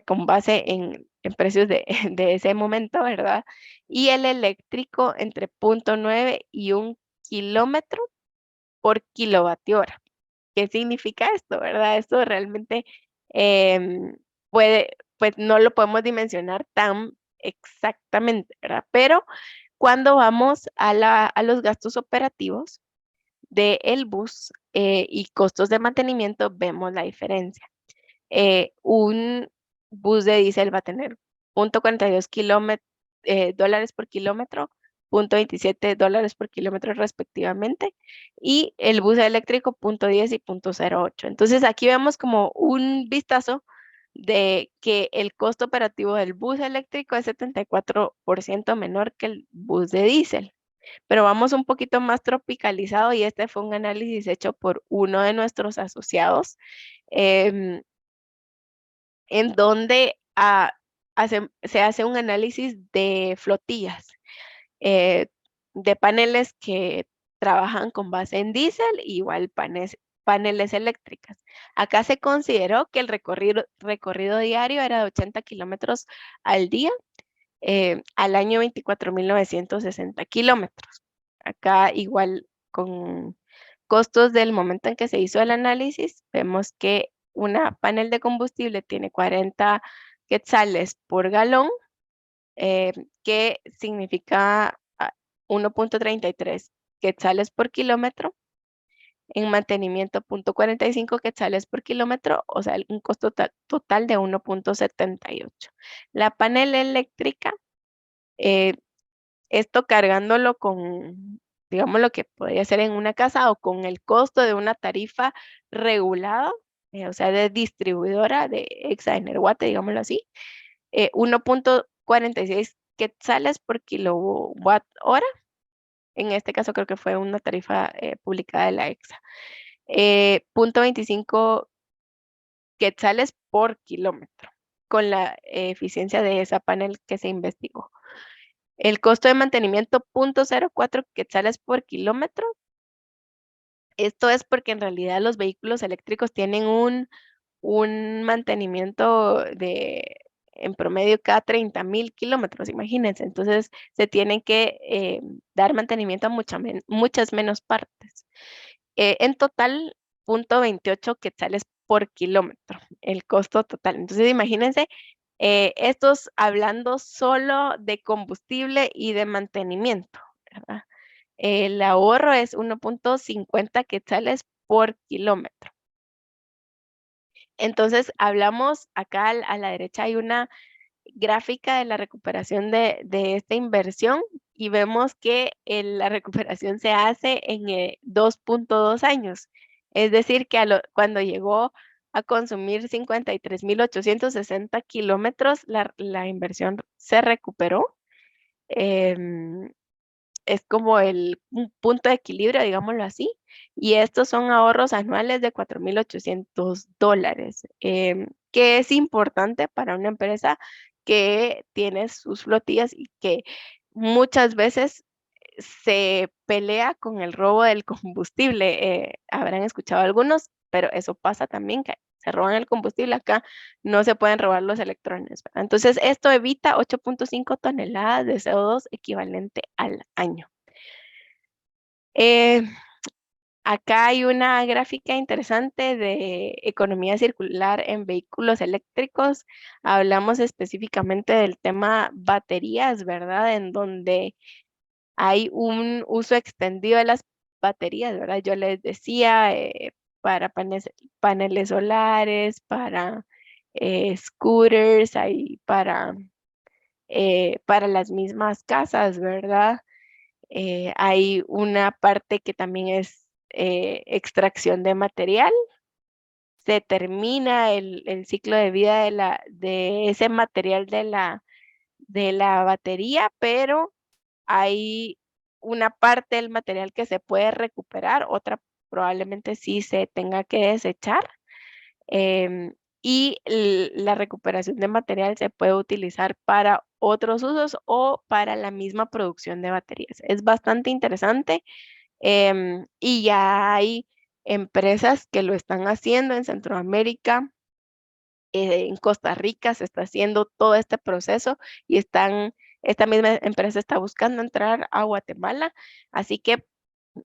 con base en precios de ese momento, ¿verdad? Y el eléctrico entre 0,9 y 1 kilómetro por kilovatio hora. ¿Qué significa esto, verdad? Esto realmente em, pues no lo podemos dimensionar tan exactamente, ¿verdad? Pero cuando vamos a los gastos operativos del bus y costos de mantenimiento, vemos la diferencia. Un bus de diésel va a tener 0,42 dólares por kilómetro, $0,27 por kilómetro respectivamente, y el bus eléctrico 0,10 y 0,08. Entonces aquí vemos como un vistazo de que el costo operativo del bus eléctrico es 74% menor que el bus de diésel. Pero vamos un poquito más tropicalizado y este fue un análisis hecho por uno de nuestros asociados. em, en donde se hace un análisis de flotillas, eh, de paneles que trabajan con base en diésel, igual paneles eléctricas. Acá se consideró que el recorrido diario era de 80 kilómetros al día, al año 24.960 kilómetros. Acá igual con costos del momento en que se hizo el análisis, vemos que una panel de combustible tiene 40 quetzales por galón, que significa 1.33 quetzales por kilómetro. En mantenimiento, 0.45 quetzales por kilómetro, o sea, un costo total de 1.78. La panel eléctrica, eh, esto cargándolo con, digamos, lo que podría ser en una casa o con el costo de una tarifa regulada, o sea, de distribuidora de Exaenerguate, digámoslo así, 1.46 quetzales por kilowatt hora. En este caso creo que fue una tarifa publicada de la EXA. 0.25 quetzales por kilómetro, con la eficiencia de esa panel que se investigó. El costo de mantenimiento, 0.04 quetzales por kilómetro. Esto es porque en realidad los vehículos eléctricos tienen un mantenimiento en promedio cada 30.000 kilómetros, imagínense. Entonces se tienen que dar mantenimiento a muchas menos partes. En total, 0.28 quetzales por kilómetro, el costo total. Entonces imagínense, estos hablando solo de combustible y de mantenimiento, ¿verdad? El ahorro es 1.50 quetzales por kilómetro. Entonces, hablamos acá a la derecha hay una gráfica de la recuperación de esta inversión y vemos que la recuperación se hace en 2.2 años. Es decir, que cuando llegó a consumir 53.860 kilómetros, la inversión se recuperó. Em, es como un punto de equilibrio, digámoslo así, y estos son ahorros anuales de $4.800, que es importante para una empresa que tiene sus flotillas y que muchas veces se pelea con el robo del combustible. Habrán escuchado algunos, pero eso pasa también, que se roban el combustible. Acá no se pueden robar los electrones, ¿verdad? Entonces, esto evita 8.5 toneladas de CO2 equivalente al año. Eh, Acá hay una gráfica interesante de economía circular en vehículos eléctricos. Hablamos específicamente del tema baterías, ¿verdad? En donde hay un uso extendido de las baterías, ¿verdad? Yo les decía, para paneles solares, para scooters, hay para las mismas casas, ¿verdad? Hay una parte que también es extracción de material. Se termina el ciclo de vida de ese material de la batería, pero hay una parte del material que se puede recuperar, otra probablemente sí se tenga que desechar. Y la recuperación de material se puede utilizar para otros usos o para la misma producción de baterías. Es bastante interesante, y ya hay empresas que lo están haciendo en Centroamérica. En Costa Rica se está haciendo todo este proceso y esta misma empresa está buscando entrar a Guatemala, así que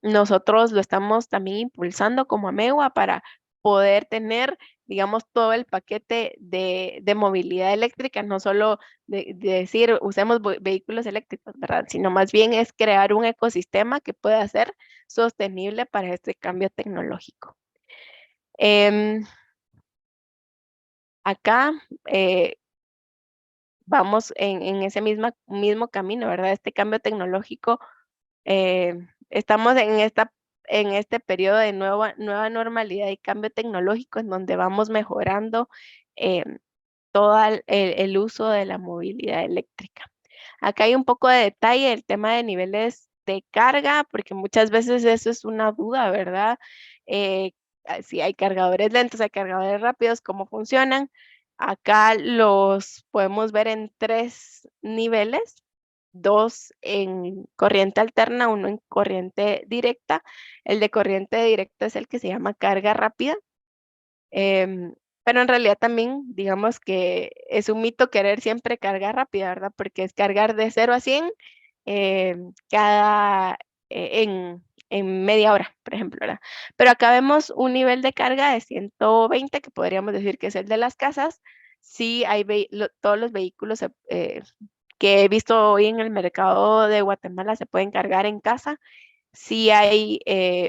nosotros lo estamos también impulsando como Amegua para poder tener, digamos, todo el paquete de movilidad eléctrica, no solo de decir usemos vehículos eléctricos, ¿verdad? Sino más bien es crear un ecosistema que pueda ser sostenible para este cambio tecnológico. Acá vamos en ese mismo camino, ¿verdad? Este cambio tecnológico, estamos en este periodo de nueva normalidad y cambio tecnológico en donde vamos mejorando todo el uso de la movilidad eléctrica. Acá hay un poco de detalle el tema de niveles de carga, porque muchas veces eso es una duda, ¿verdad? Si hay cargadores lentos, hay cargadores rápidos, ¿cómo funcionan? Acá los podemos ver en 3 niveles. dos en corriente alterna, uno en corriente directa. El de corriente directa es el que se llama carga rápida. Em, pero en realidad también, digamos que es un mito querer siempre cargar rápida, ¿verdad? Porque es cargar de 0 a 100 cada, en media hora, por ejemplo, ¿verdad? Pero acá vemos un nivel de carga de 120, que podríamos decir que es el de las casas. Sí, hay todos los vehículos que he visto hoy en el mercado de Guatemala se pueden cargar en casa. Sí hay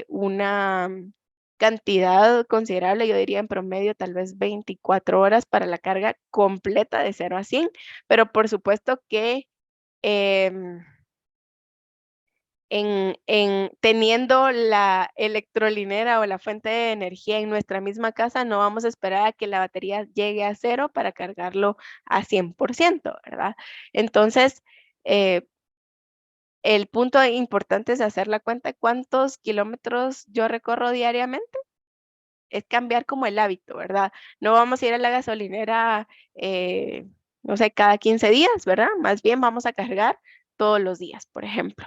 una cantidad considerable, yo diría en promedio tal vez 24 horas para la carga completa de 0 a 100, pero por supuesto que em, teniendo la electrolinera o la fuente de energía en nuestra misma casa, no vamos a esperar a que la batería llegue a cero para cargarlo a 100%, ¿verdad? Entonces, eh, el punto importante es hacer la cuenta de cuántos kilómetros yo recorro diariamente. Es cambiar como el hábito, ¿verdad? No vamos a ir a la gasolinera, no sé, cada 15 días, ¿verdad? Más bien vamos a cargar todos los días, por ejemplo.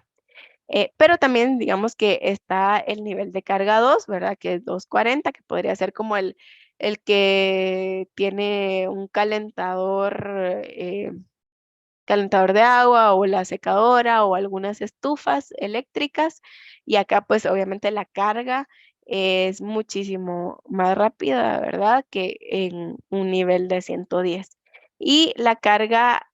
Pero también digamos que está el nivel de carga 2, ¿verdad? Que es 240, que podría ser como el que tiene un calentador de agua o la secadora o algunas estufas eléctricas. Y acá pues obviamente la carga es muchísimo más rápida, ¿verdad? Que en un nivel de 110. Y la carga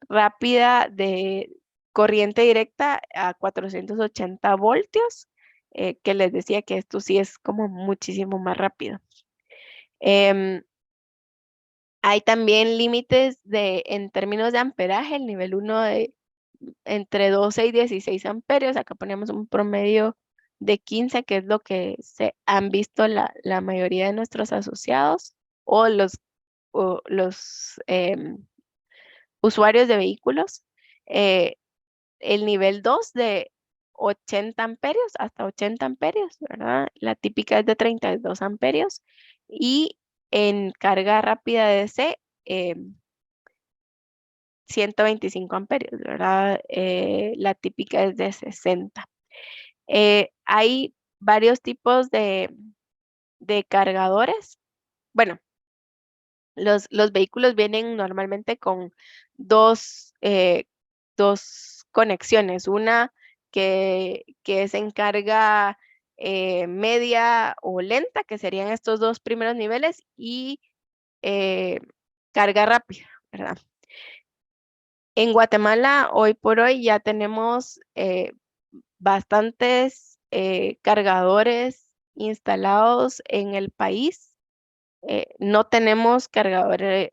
rápida de corriente directa a 480 voltios, que les decía que esto sí es como muchísimo más rápido. Em, Hay también límites en términos de amperaje, el nivel uno de entre 12 y 16 amperios. Acá ponemos un promedio de 15, que es lo que se han visto la mayoría de nuestros asociados o los usuarios de vehículos. Eh, el nivel 2 de 80 amperios hasta 80 amperios, ¿verdad? La típica es de 32 amperios. Y en carga rápida de DC, 125 amperios, ¿verdad? La típica es de 60. Hay varios tipos de cargadores. Bueno, los vehículos vienen normalmente con dos, eh, dos conexiones. Una que es en carga media o lenta, que serían estos dos primeros niveles, y eh, carga rápida, ¿verdad? En Guatemala, hoy por hoy, ya tenemos bastantes cargadores instalados en el país. No tenemos cargadores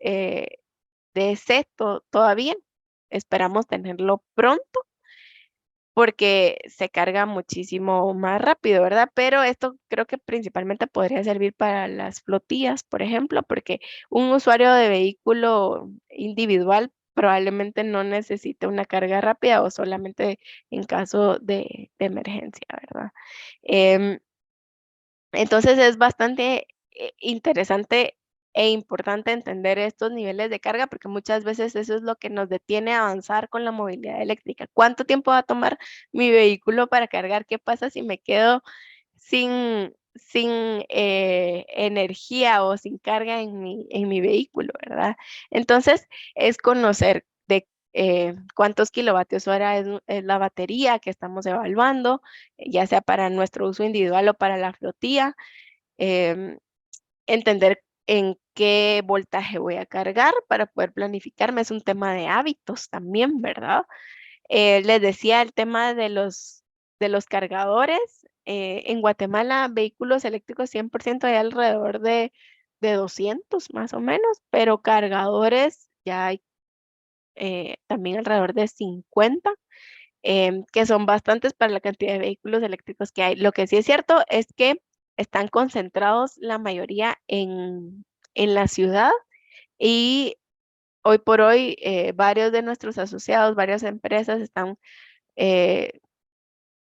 DC todavía. Esperamos tenerlo pronto porque se carga muchísimo más rápido, ¿verdad? Pero esto creo que principalmente podría servir para las flotillas, por ejemplo, porque un usuario de vehículo individual probablemente no necesite una carga rápida o solamente en caso de emergencia, ¿verdad? Em, entonces es bastante interesante e importante entender estos niveles de carga porque muchas veces eso es lo que nos detiene a avanzar con la movilidad eléctrica. ¿Cuánto tiempo va a tomar mi vehículo para cargar? ¿Qué pasa si me quedo sin energía o sin carga en mi vehículo, ¿verdad? Entonces es conocer de cuántos kilovatios hora es la batería que estamos evaluando, ya sea para nuestro uso individual o para la flotilla, em, entender en qué voltaje voy a cargar para poder planificarme. Es un tema de hábitos también, ¿verdad? Les decía el tema de los cargadores. En Guatemala, vehículos eléctricos 100% hay alrededor de 200 más o menos, pero cargadores ya hay también alrededor de 50, que son bastantes para la cantidad de vehículos eléctricos que hay. Lo que sí es cierto es que están concentrados la mayoría en la ciudad y hoy por hoy varios de nuestros asociados, varias empresas están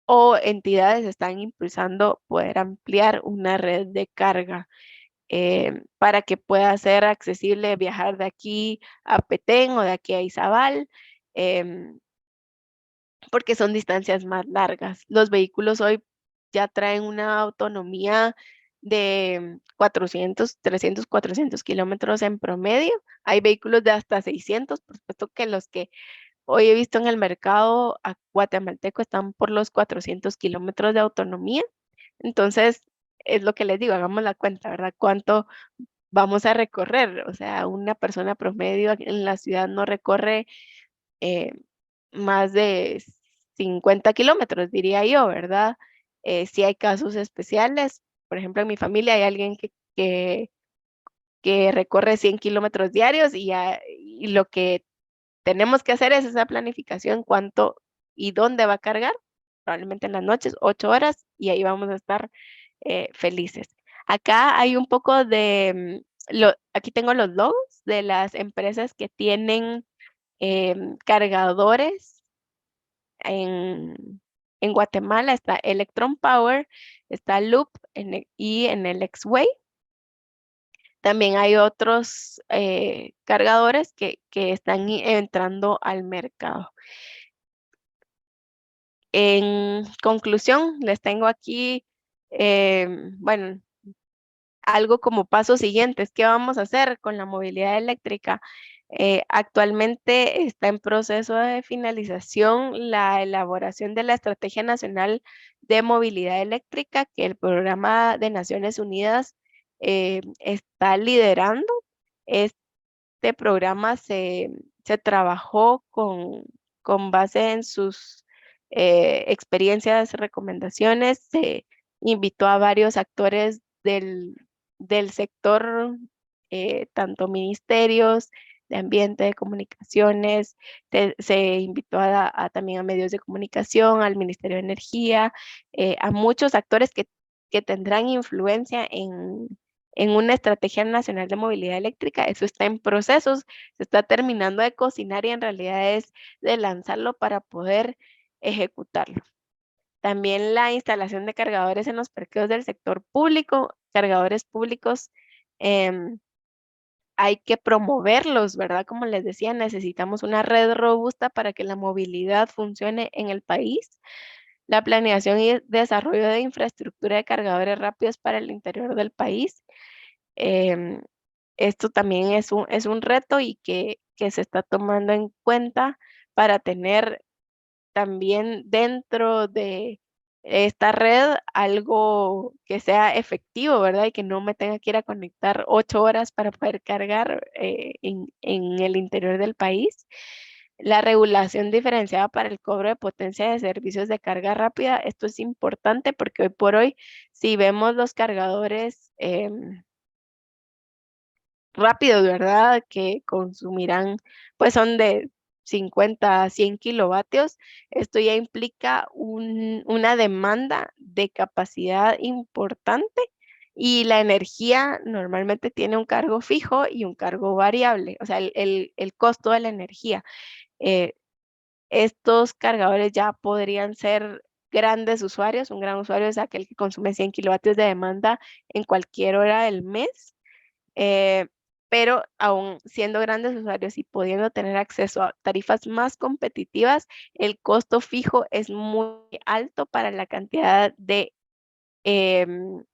o entidades están impulsando poder ampliar una red de carga para que pueda ser accesible viajar de aquí a Petén o de aquí a Izabal em, porque son distancias más largas. Los vehículos hoy ya traen una autonomía de 400, 300, 400 kilómetros en promedio. Hay vehículos de hasta 600, por supuesto que los que hoy he visto en el mercado guatemalteco están por los 400 kilómetros de autonomía. Entonces, es lo que les digo, hagamos la cuenta, ¿verdad? ¿Cuánto vamos a recorrer? O sea, una persona promedio en la ciudad no recorre eh, más de 50 kilómetros, diría yo, ¿verdad? Si hay casos especiales, por ejemplo, en mi familia hay alguien que recorre 100 kilómetros diarios y lo que tenemos que hacer es esa planificación, cuánto y dónde va a cargar, probablemente en las noches, 8 horas, y ahí vamos a estar felices. Acá hay un poco de, aquí tengo los logos de las empresas que tienen cargadores en Guatemala. Está Electron Power, está Loop y en el X-Way. También hay otros cargadores que están entrando al mercado. En conclusión, les tengo aquí, bueno, algo como pasos siguientes. ¿Qué vamos a hacer con la movilidad eléctrica? Actualmente está en proceso de finalización la elaboración de la Estrategia Nacional de Movilidad Eléctrica que el Programa de Naciones Unidas está liderando. Este programa se trabajó con base en sus experiencias, recomendaciones, se invitó a varios actores del sector, tanto ministerios de ambiente, de comunicaciones, se invitó también a medios de comunicación, al Ministerio de Energía, a muchos actores que tendrán influencia en una estrategia nacional de movilidad eléctrica. Eso está en procesos, se está terminando de cocinar y en realidad es de lanzarlo para poder ejecutarlo. También la instalación de cargadores en los parqueos del sector público, cargadores públicos, hay que promoverlos, ¿verdad? Como les decía, necesitamos una red robusta para que la movilidad funcione en el país. La planeación y desarrollo de infraestructura de cargadores rápidos para el interior del país. Em, Esto también es un reto y que se está tomando en cuenta para tener también dentro de esta red algo que sea efectivo, ¿verdad? Y que no me tenga que ir a conectar 8 horas para poder cargar en el interior del país. La regulación diferenciada para el cobro de potencia de servicios de carga rápida, esto es importante porque hoy por hoy, si vemos los cargadores, rápidos, ¿verdad? Que consumirán, pues son de 50 a 100 kilovatios. Esto ya implica una demanda de capacidad importante y la energía normalmente tiene un cargo fijo y un cargo variable, o sea, el costo de la energía. Eh, Estos cargadores ya podrían ser grandes usuarios. Un gran usuario es aquel que consume 100 kilovatios de demanda en cualquier hora del mes, eh, pero aún siendo grandes usuarios y pudiendo tener acceso a tarifas más competitivas, el costo fijo es muy alto para la cantidad de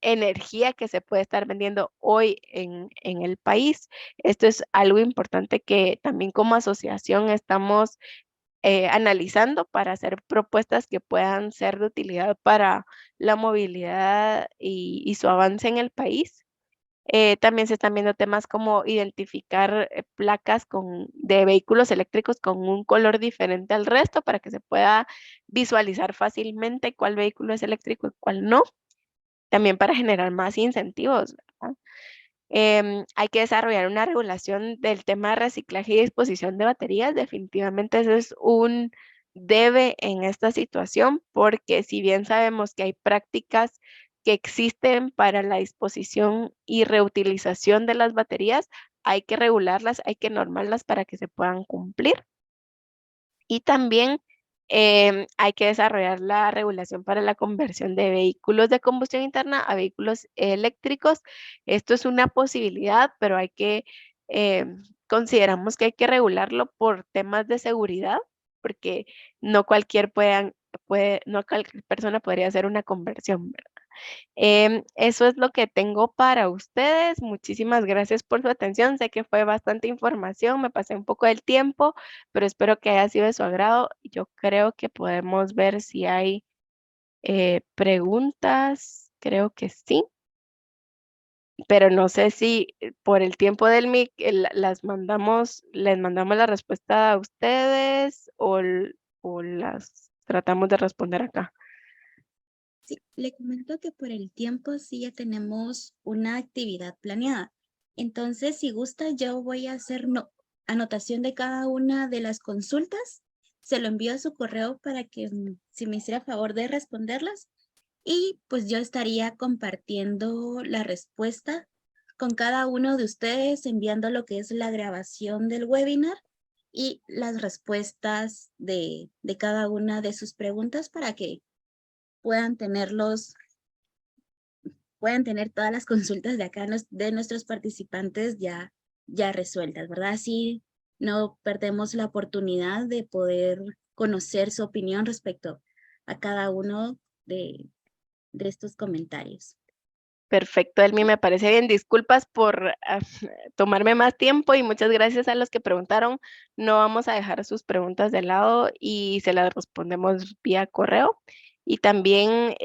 energía que se puede estar vendiendo hoy en el país. Esto es algo importante que también como asociación estamos analizando para hacer propuestas que puedan ser de utilidad para la movilidad y su avance en el país. También se están viendo temas como identificar placas de vehículos eléctricos con un color diferente al resto para que se pueda visualizar fácilmente cuál vehículo es eléctrico y cuál no. También para generar más incentivos, ¿verdad? Hay que desarrollar una regulación del tema de reciclaje y disposición de baterías. Definitivamente eso es un debe en esta situación, porque si bien sabemos que hay prácticas que existen para la disposición y reutilización de las baterías, hay que regularlas, hay que normarlas para que se puedan cumplir. Y también hay que desarrollar la regulación para la conversión de vehículos de combustión interna a vehículos eléctricos. Esto es una posibilidad, pero hay que consideramos que hay que regularlo por temas de seguridad, porque no no cualquier persona podría hacer una conversión, ¿verdad? Eso es lo que tengo para ustedes. Muchísimas gracias por su atención. Sé que fue bastante información, me pasé un poco del tiempo, pero espero que haya sido de su agrado. Yo creo que podemos ver si hay preguntas. Creo que sí, pero no sé si por el tiempo del mic les mandamos la respuesta a ustedes o las tratamos de responder acá. Sí, le comento que por el tiempo sí ya tenemos una actividad planeada. Entonces, si gusta, yo voy a hacer anotación de cada una de las consultas. Se lo envío a su correo para que si me hiciera favor de responderlas. Y pues yo estaría compartiendo la respuesta con cada uno de ustedes, enviando lo que es la grabación del webinar y las respuestas de cada una de sus preguntas para que puedan puedan tener todas las consultas de acá de nuestros participantes ya resueltas, ¿verdad? Así no perdemos la oportunidad de poder conocer su opinión respecto a cada uno de estos comentarios. Perfecto, Elmi, me parece bien. Disculpas por tomarme más tiempo y muchas gracias a los que preguntaron. No vamos a dejar sus preguntas de lado y se las respondemos vía correo. Y también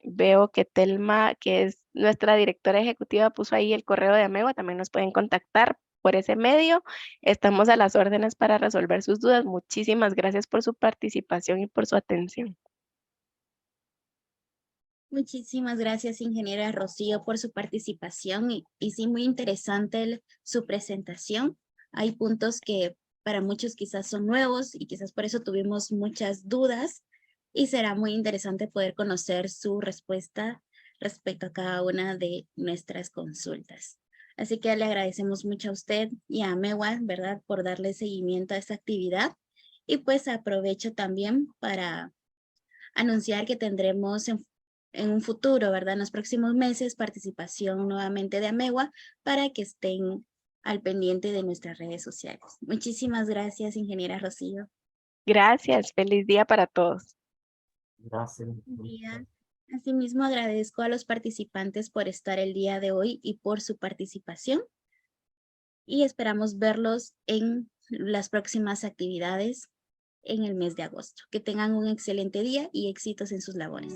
veo que Telma, que es nuestra directora ejecutiva, puso ahí el correo de Amegua. También nos pueden contactar por ese medio. Estamos a las órdenes para resolver sus dudas. Muchísimas gracias por su participación y por su atención. Muchísimas gracias, ingeniera Rocío, por su participación y sí, muy interesante su presentación. Hay puntos que para muchos quizás son nuevos y quizás por eso tuvimos muchas dudas y será muy interesante poder conocer su respuesta respecto a cada una de nuestras consultas. Así que le agradecemos mucho a usted y a Mewa, ¿verdad?, por darle seguimiento a esta actividad. Y pues aprovecho también para anunciar que tendremos en un futuro, ¿verdad? En los próximos meses, participación nuevamente de Amegua para que estén al pendiente de nuestras redes sociales. Muchísimas gracias, ingeniera Rocío. Gracias. Feliz día para todos. Gracias. Buen día. Asimismo, agradezco a los participantes por estar el día de hoy y por su participación. Y esperamos verlos en las próximas actividades en el mes de agosto. Que tengan un excelente día y éxitos en sus labores.